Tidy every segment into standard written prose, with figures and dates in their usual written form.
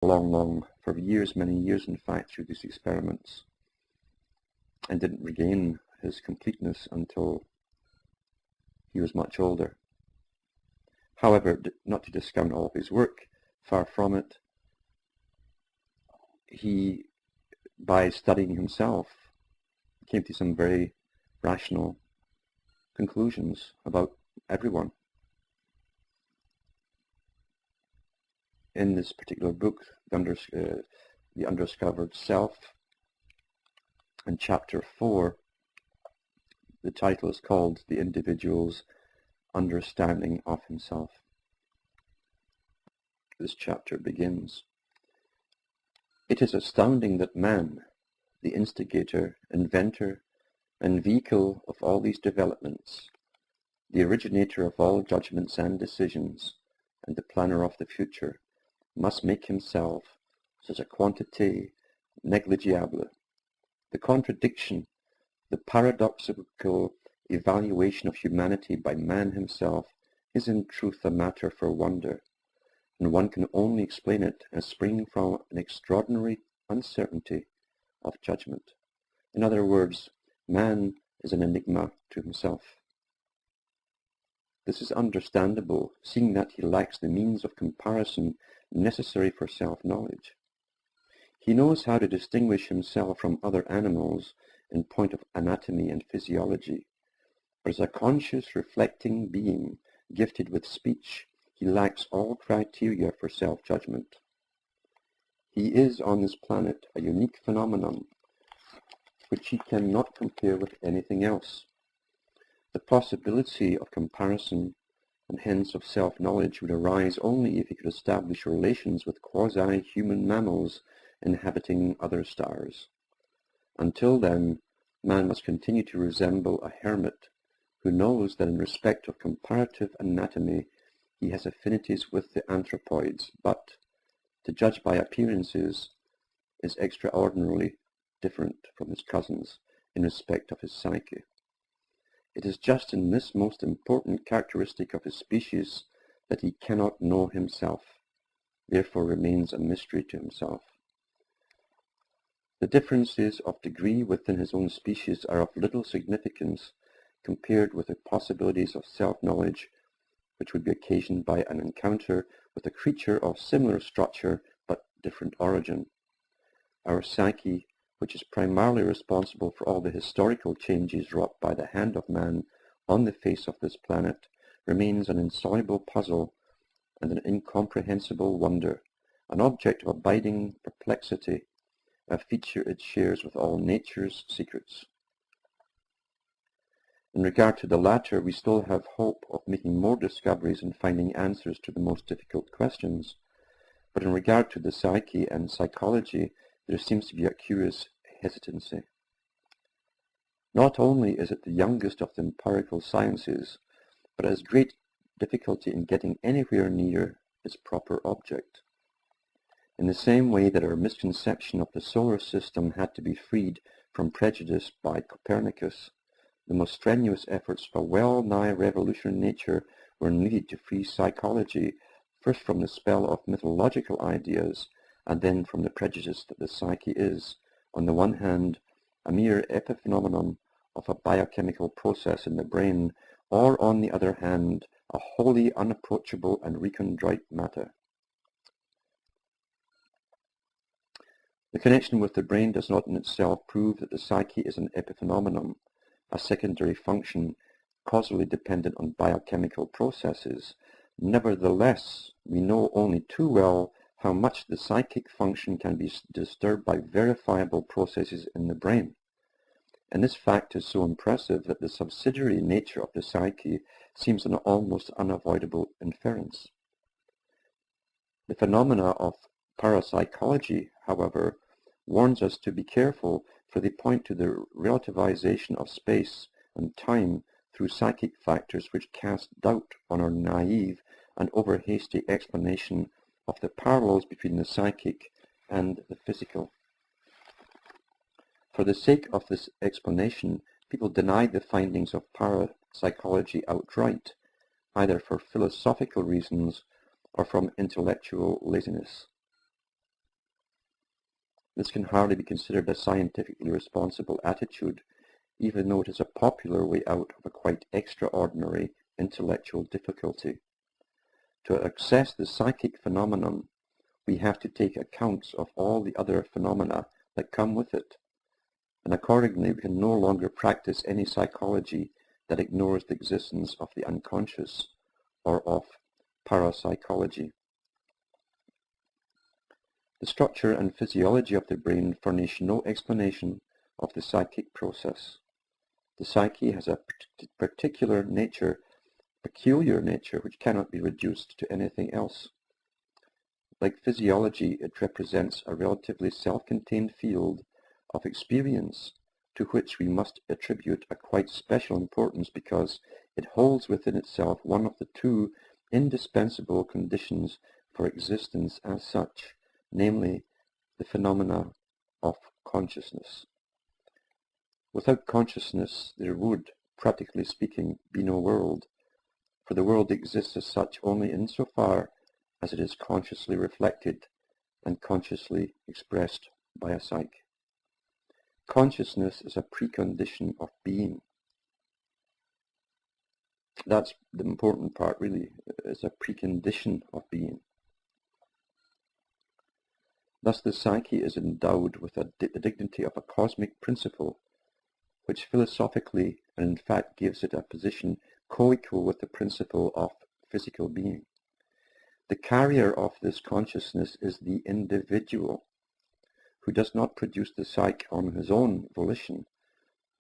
for years, many years in fact, through these experiments, and didn't regain his completeness until he was much older. However, not to discount all of his work, far from it, he, by studying himself, came to some very rational conclusions about everyone. In this particular book, The Undiscovered Self, in chapter 4, the title is called The Individual's Understanding of Himself. This chapter begins, "It is astounding that man, the instigator, inventor, and vehicle of all these developments, the originator of all judgments and decisions, and the planner of the future, must make himself such a quantité négligeable. The contradiction, the paradoxical evaluation of humanity by man himself is in truth a matter for wonder, and one can only explain it as springing from an extraordinary uncertainty of judgment. In other words, man is an enigma to himself. This is understandable, seeing that he lacks the means of comparison necessary for self-knowledge. He knows how to distinguish himself from other animals in point of anatomy and physiology, but as a conscious, reflecting being gifted with speech, he lacks all criteria for self-judgment. He is on this planet a unique phenomenon which he cannot compare with anything else. The possibility of comparison, and hence of self-knowledge, would arise only if he could establish relations with quasi-human mammals inhabiting other stars. Until then, man must continue to resemble a hermit who knows that in respect of comparative anatomy he has affinities with the anthropoids, but, to judge by appearances, is extraordinarily different from his cousins in respect of his psyche. It is just in this most important characteristic of his species that he cannot know himself, therefore remains a mystery to himself. The differences of degree within his own species are of little significance compared with the possibilities of self-knowledge which would be occasioned by an encounter with a creature of similar structure but different origin. Our psyche, which is primarily responsible for all the historical changes wrought by the hand of man on the face of this planet, remains an insoluble puzzle and an incomprehensible wonder, an object of abiding perplexity, a feature it shares with all nature's secrets. In regard to the latter, we still have hope of making more discoveries and finding answers to the most difficult questions, but in regard to the psyche and psychology, there seems to be a curious hesitancy. Not only is it the youngest of the empirical sciences, but it has great difficulty in getting anywhere near its proper object. In the same way that our misconception of the solar system had to be freed from prejudice by Copernicus, the most strenuous efforts of a well-nigh revolutionary nature were needed to free psychology, first from the spell of mythological ideas, and then from the prejudice that the psyche is, on the one hand, a mere epiphenomenon of a biochemical process in the brain, or on the other hand, a wholly unapproachable and recondite matter. The connection with the brain does not in itself prove that the psyche is an epiphenomenon, a secondary function causally dependent on biochemical processes. Nevertheless, we know only too well how much the psychic function can be disturbed by verifiable processes in the brain. And this fact is so impressive that the subsidiary nature of the psyche seems an almost unavoidable inference. The phenomena of parapsychology, however, warns us to be careful, for they point to the relativization of space and time through psychic factors which cast doubt on our naive and over-hasty explanation of the parallels between the psychic and the physical. For the sake of this explanation, people deny the findings of parapsychology outright, either for philosophical reasons or from intellectual laziness. This can hardly be considered a scientifically responsible attitude, even though it is a popular way out of a quite extraordinary intellectual difficulty. To access the psychic phenomenon, we have to take accounts of all the other phenomena that come with it, and accordingly we can no longer practice any psychology that ignores the existence of the unconscious or of parapsychology. The structure and physiology of the brain furnish no explanation of the psychic process. The psyche has a peculiar nature which cannot be reduced to anything else. Like physiology, it represents a relatively self-contained field of experience to which we must attribute a quite special importance because it holds within itself one of the two indispensable conditions for existence as such, namely the phenomena of consciousness. Without consciousness, there would, practically speaking, be no world, for the world exists as such only insofar as it is consciously reflected and consciously expressed by a psyche. Consciousness is a precondition of being. That's the important part, really, is a precondition of being. Thus the psyche is endowed with the dignity of a cosmic principle, which philosophically and in fact gives it a position co-equal with the principle of physical being. The carrier of this consciousness is the individual, who does not produce the psyche on his own volition,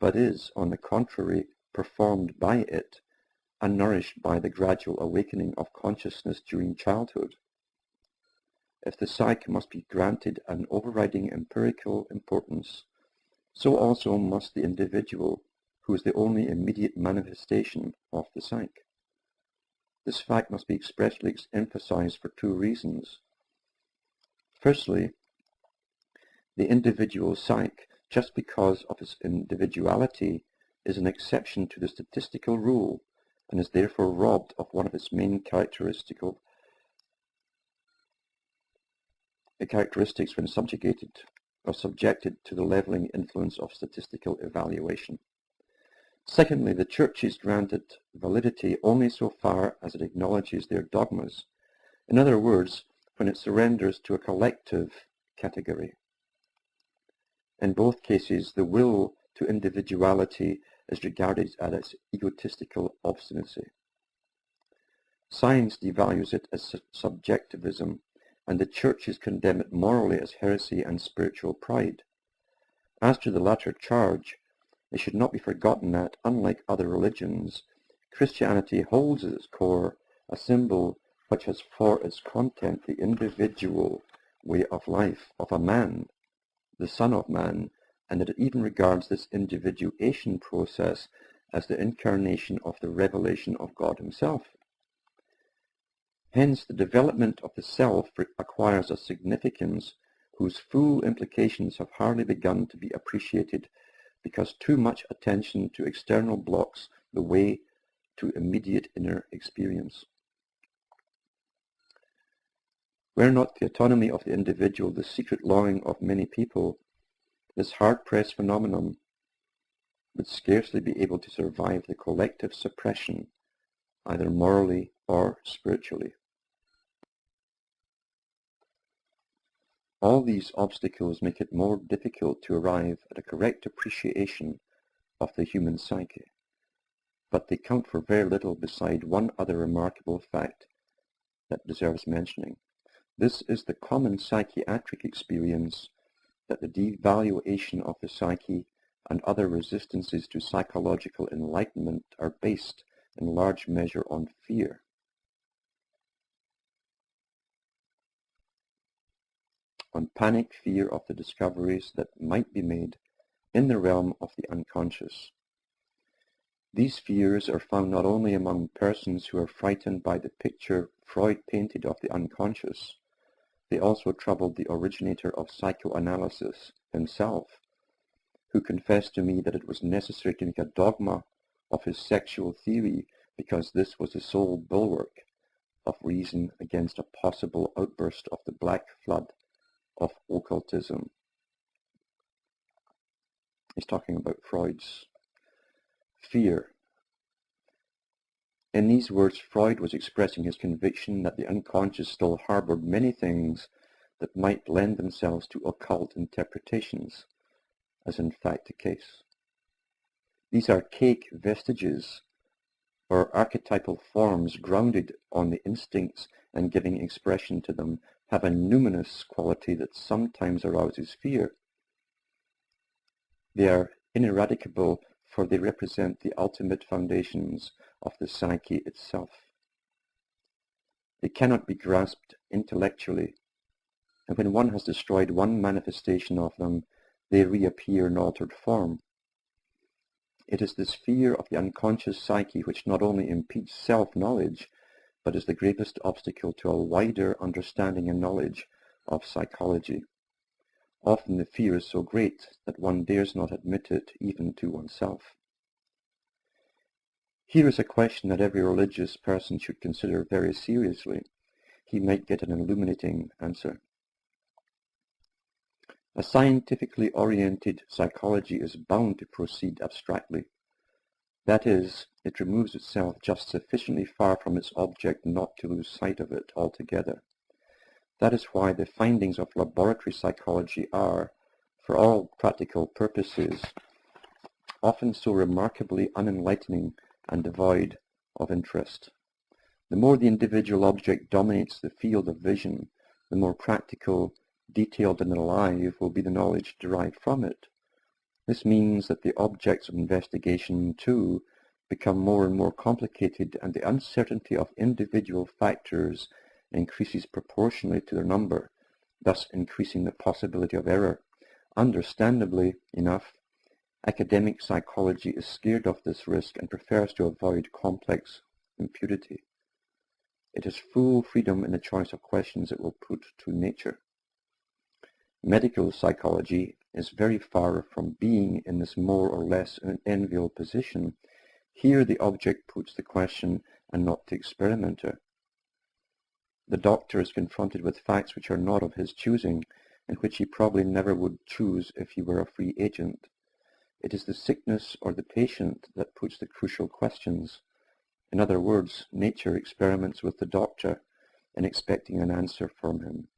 but is, on the contrary, performed by it, and nourished by the gradual awakening of consciousness during childhood. If the psyche must be granted an overriding empirical importance, so also must the individual, who is the only immediate manifestation of the psyche. This fact must be expressly emphasized for two reasons. Firstly, the individual psyche, just because of its individuality, is an exception to the statistical rule and is therefore robbed of one of its main characteristics when subjected to the leveling influence of statistical evaluation. Secondly, the Church is granted validity only so far as it acknowledges their dogmas. In other words, when it surrenders to a collective category. In both cases, the will to individuality is regarded as its egotistical obstinacy. Science devalues it as subjectivism, and the churches condemn it morally as heresy and spiritual pride. As to the latter charge, it should not be forgotten that, unlike other religions, Christianity holds at its core a symbol which has for its content the individual way of life of a man, the Son of Man, and that it even regards this individuation process as the incarnation of the revelation of God himself. Hence, the development of the self acquires a significance whose full implications have hardly begun to be appreciated because too much attention to external blocks the way to immediate inner experience. Were not the autonomy of the individual the secret longing of many people, this hard-pressed phenomenon would scarcely be able to survive the collective suppression, either morally or spiritually. All these obstacles make it more difficult to arrive at a correct appreciation of the human psyche, but they count for very little beside one other remarkable fact that deserves mentioning. This is the common psychiatric experience that the devaluation of the psyche and other resistances to psychological enlightenment are based in large measure on fear. On panic fear of the discoveries that might be made in the realm of the unconscious. These fears are found not only among persons who are frightened by the picture Freud painted of the unconscious, they also troubled the originator of psychoanalysis himself, who confessed to me that it was necessary to make a dogma of his sexual theory because this was the sole bulwark of reason against a possible outburst of the black flood of occultism He's talking about Freud's fear. In these words, Freud was expressing his conviction that the unconscious still harbored many things that might lend themselves to occult interpretations, as in fact the case. These archaic vestiges, or archetypal forms grounded on the instincts and giving expression to them, have a numinous quality that sometimes arouses fear. They are ineradicable, for they represent the ultimate foundations of the psyche itself. They cannot be grasped intellectually, and when one has destroyed one manifestation of them, they reappear in altered form. It is this fear of the unconscious psyche which not only impedes self-knowledge, but is the greatest obstacle to a wider understanding and knowledge of psychology. Often the fear is so great that one dares not admit it even to oneself. Here is a question that every religious person should consider very seriously. He might get an illuminating answer. A scientifically oriented psychology is bound to proceed abstractly. That is, it removes itself just sufficiently far from its object not to lose sight of it altogether. That is why the findings of laboratory psychology are, for all practical purposes, often so remarkably unenlightening and devoid of interest. The more the individual object dominates the field of vision, the more practical, detailed and alive will be the knowledge derived from it. This means that the objects of investigation, too, become more and more complicated, and the uncertainty of individual factors increases proportionally to their number, thus increasing the possibility of error. Understandably enough, academic psychology is scared of this risk and prefers to avoid complex impurity. It has full freedom in the choice of questions it will put to nature. Medical psychology is very far from being in this more or less enviable position. Here the object puts the question and not the experimenter. The doctor is confronted with facts which are not of his choosing, and which he probably never would choose if he were a free agent. It is the sickness or the patient that puts the crucial questions. In other words, nature experiments with the doctor in expecting an answer from him.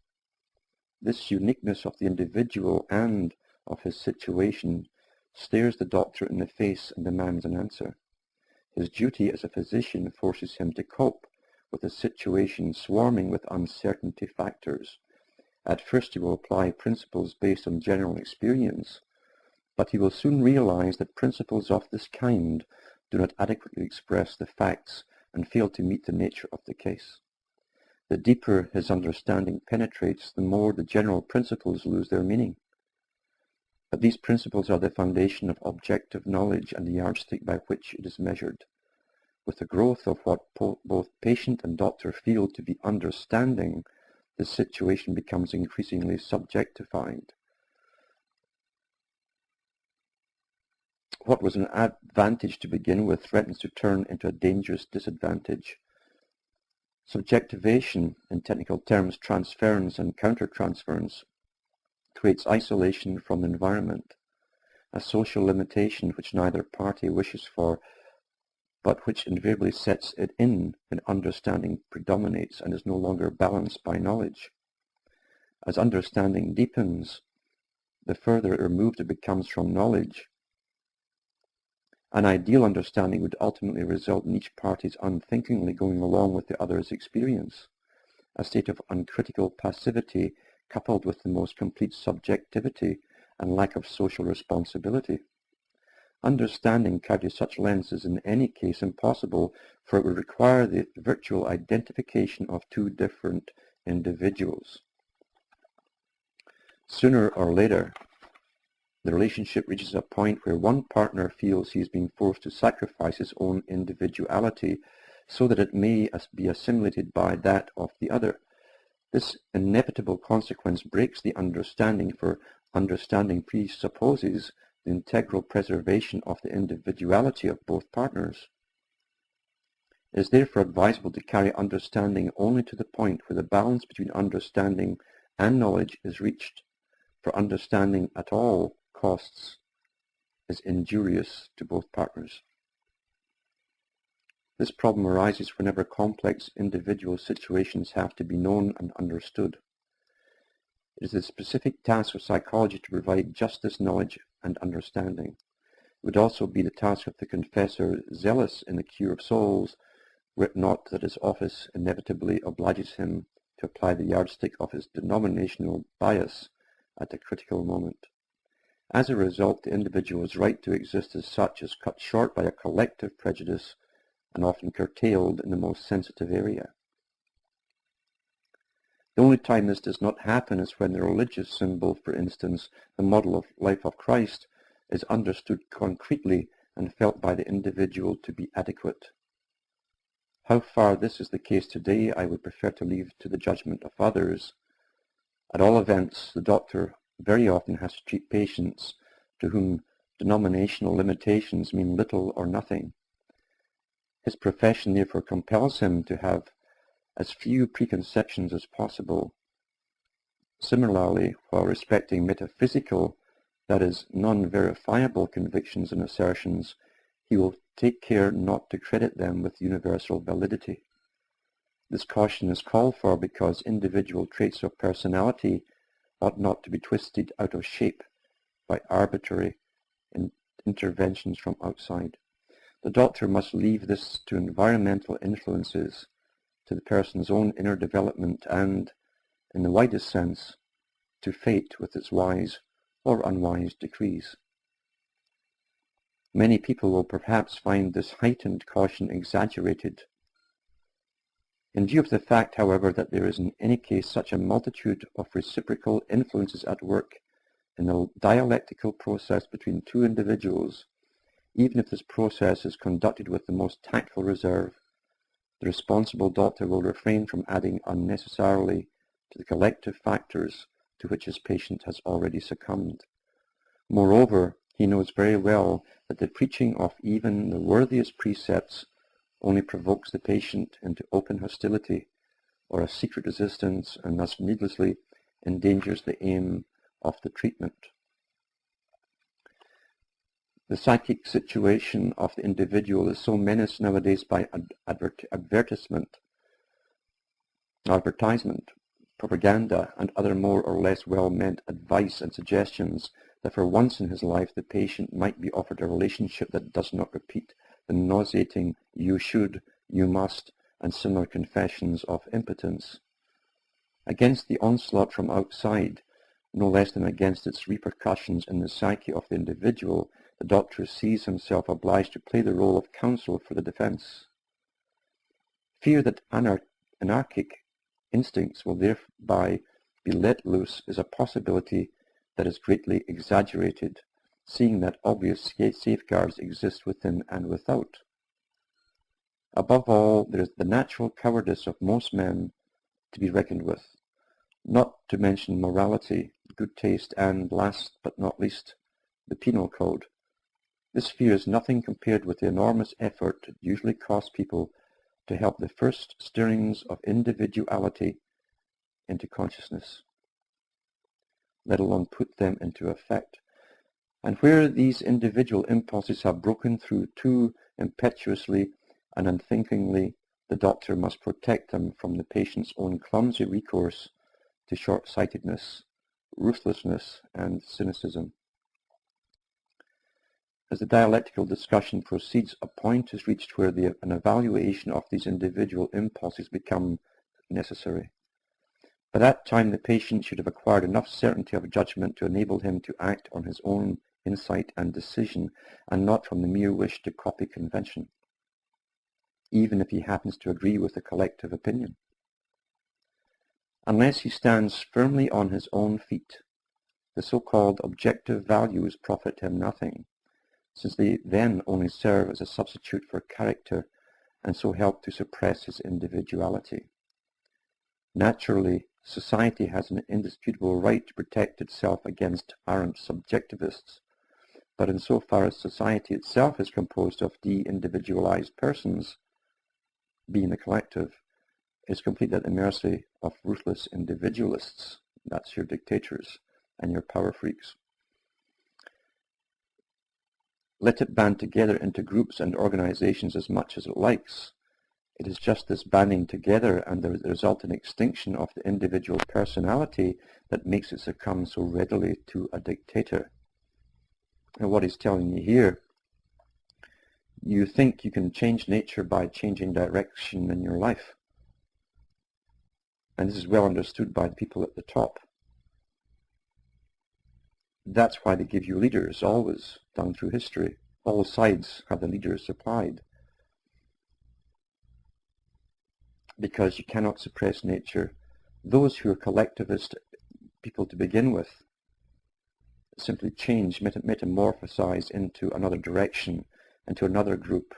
This uniqueness of the individual and of his situation stares the doctor in the face and demands an answer. His duty as a physician forces him to cope with a situation swarming with uncertainty factors. At first he will apply principles based on general experience, but he will soon realize that principles of this kind do not adequately express the facts and fail to meet the nature of the case. The deeper his understanding penetrates, the more the general principles lose their meaning. But these principles are the foundation of objective knowledge and the yardstick by which it is measured. With the growth of what both patient and doctor feel to be understanding, the situation becomes increasingly subjectified. What was an advantage to begin with threatens to turn into a dangerous disadvantage. Subjectivation, in technical terms transference and countertransference, creates isolation from the environment, a social limitation which neither party wishes for, but which invariably sets it in when understanding predominates and is no longer balanced by knowledge. As understanding deepens, the further removed it becomes from knowledge. An ideal understanding would ultimately result in each party's unthinkingly going along with the other's experience, a state of uncritical passivity coupled with the most complete subjectivity and lack of social responsibility. Understanding carries such lens is in any case impossible, for it would require the virtual identification of two different individuals. Sooner or later, the relationship reaches a point where one partner feels he is being forced to sacrifice his own individuality so that it may be assimilated by that of the other. This inevitable consequence breaks the understanding, for understanding presupposes the integral preservation of the individuality of both partners. It is therefore advisable to carry understanding only to the point where the balance between understanding and knowledge is reached, for understanding at all costs is injurious to both partners. This problem arises whenever complex individual situations have to be known and understood. It is the specific task of psychology to provide just this knowledge and understanding. It would also be the task of the confessor zealous in the cure of souls, were it not that his office inevitably obliges him to apply the yardstick of his denominational bias at a critical moment. As a result, the individual's right to exist as such is cut short by a collective prejudice and often curtailed in the most sensitive area. The only time this does not happen is when the religious symbol, for instance, the model of life of Christ, is understood concretely and felt by the individual to be adequate. How far this is the case today, I would prefer to leave to the judgment of others. At all events, the doctor very often has to treat patients to whom denominational limitations mean little or nothing. His profession therefore compels him to have as few preconceptions as possible. Similarly, while respecting metaphysical, that is, non-verifiable convictions and assertions, he will take care not to credit them with universal validity. This caution is called for because individual traits of personality ought not to be twisted out of shape by arbitrary interventions from outside. The doctor must leave this to environmental influences, to the person's own inner development and, in the widest sense, to fate with its wise or unwise decrees. Many people will perhaps find this heightened caution exaggerated. In view of the fact, however, that there is in any case such a multitude of reciprocal influences at work in the dialectical process between two individuals, even if this process is conducted with the most tactful reserve, the responsible doctor will refrain from adding unnecessarily to the collective factors to which his patient has already succumbed. Moreover, he knows very well that the preaching of even the worthiest precepts only provokes the patient into open hostility or a secret resistance, and thus needlessly endangers the aim of the treatment. The psychic situation of the individual is so menaced nowadays by advertisement, propaganda, and other more or less well-meant advice and suggestions that for once in his life the patient might be offered a relationship that does not repeat the nauseating "you should," "you must," and similar confessions of impotence. Against the onslaught from outside, no less than against its repercussions in the psyche of the individual, the doctor sees himself obliged to play the role of counsel for the defense. Fear that anarchic instincts will thereby be let loose is a possibility that is greatly exaggerated, seeing that obvious safeguards exist within and without. Above all, there is the natural cowardice of most men to be reckoned with, not to mention morality, good taste, and, last but not least, the penal code. This fear is nothing compared with the enormous effort it usually costs people to help the first stirrings of individuality into consciousness, let alone put them into effect. And where these individual impulses have broken through too impetuously and unthinkingly, the doctor must protect them from the patient's own clumsy recourse to short-sightedness, ruthlessness, and cynicism. As the dialectical discussion proceeds, a point is reached where an evaluation of these individual impulses become necessary. By that time, the patient should have acquired enough certainty of judgment to enable him to act on his own insight and decision, and not from the mere wish to copy convention, even if he happens to agree with the collective opinion. Unless he stands firmly on his own feet, the so-called objective values profit him nothing, since they then only serve as a substitute for character and so help to suppress his individuality. Naturally, society has an indisputable right to protect itself against arrant subjectivists, but insofar as society itself is composed of de-individualized persons, being the collective, is completely at the mercy of ruthless individualists. That's your dictators and your power freaks. Let it band together into groups and organizations as much as it likes. It is just this banding together and the resultant extinction of the individual personality that makes it succumb so readily to a dictator. And what he's telling you here, you think you can change nature by changing direction in your life. And this is well understood by the people at the top. That's why they give you leaders, always down through history. All sides have the leaders supplied. Because you cannot suppress nature. Those who are collectivist people to begin with simply change, metamorphosize into another direction, into another group,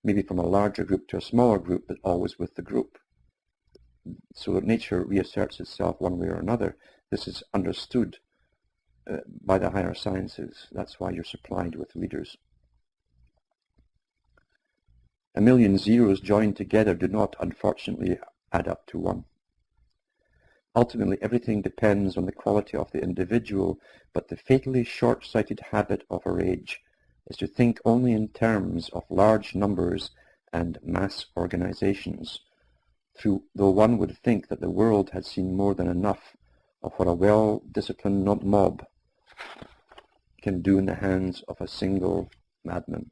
maybe from a larger group to a smaller group, but always with the group. So that nature reasserts itself one way or another. This is understood by the higher sciences. That's why you're supplied with leaders. A million zeros joined together do not, unfortunately, add up to one. Ultimately, everything depends on the quality of the individual, but the fatally short-sighted habit of our age is to think only in terms of large numbers and mass organizations, though one would think that the world had seen more than enough of what a well-disciplined mob can do in the hands of a single madman.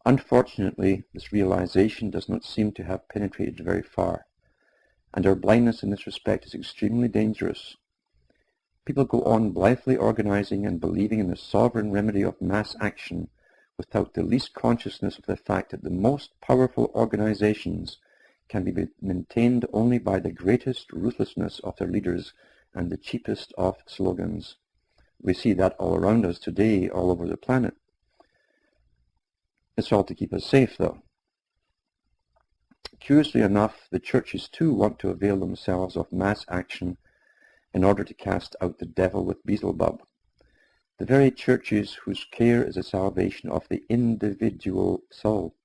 Unfortunately, this realization does not seem to have penetrated very far, and our blindness in this respect is extremely dangerous. People go on blithely organizing and believing in the sovereign remedy of mass action without the least consciousness of the fact that the most powerful organizations can be maintained only by the greatest ruthlessness of their leaders and the cheapest of slogans. We see that all around us today, all over the planet. It's all to keep us safe, though. Curiously enough, the churches too want to avail themselves of mass action in order to cast out the devil with Beelzebub. The very churches whose care is the salvation of the individual soul.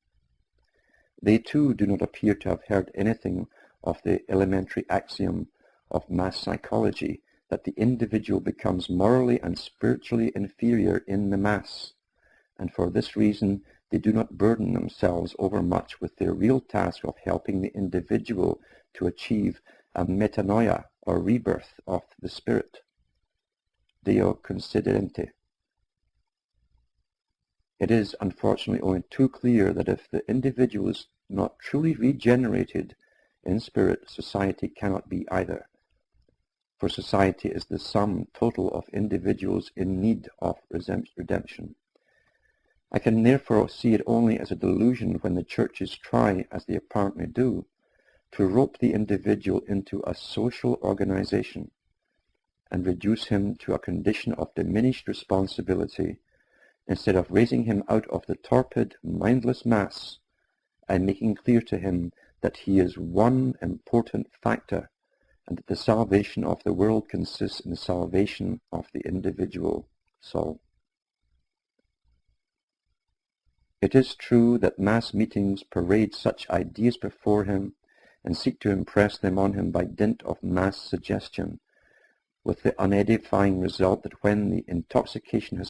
They too do not appear to have heard anything of the elementary axiom of mass psychology, that the individual becomes morally and spiritually inferior in the mass, and for this reason they do not burden themselves overmuch with their real task of helping the individual to achieve a metanoia, or rebirth of the spirit. Deo considerente. It is unfortunately only too clear that if the individual is not truly regenerated in spirit, society cannot be either. For society is the sum total of individuals in need of redemption. I can therefore see it only as a delusion when the churches try, as they apparently do, to rope the individual into a social organization and reduce him to a condition of diminished responsibility, instead of raising him out of the torpid, mindless mass and making clear to him that he is one important factor and that the salvation of the world consists in the salvation of the individual soul. It is true that mass meetings parade such ideas before him and seek to impress them on him by dint of mass suggestion, with the unedifying result that when the intoxication has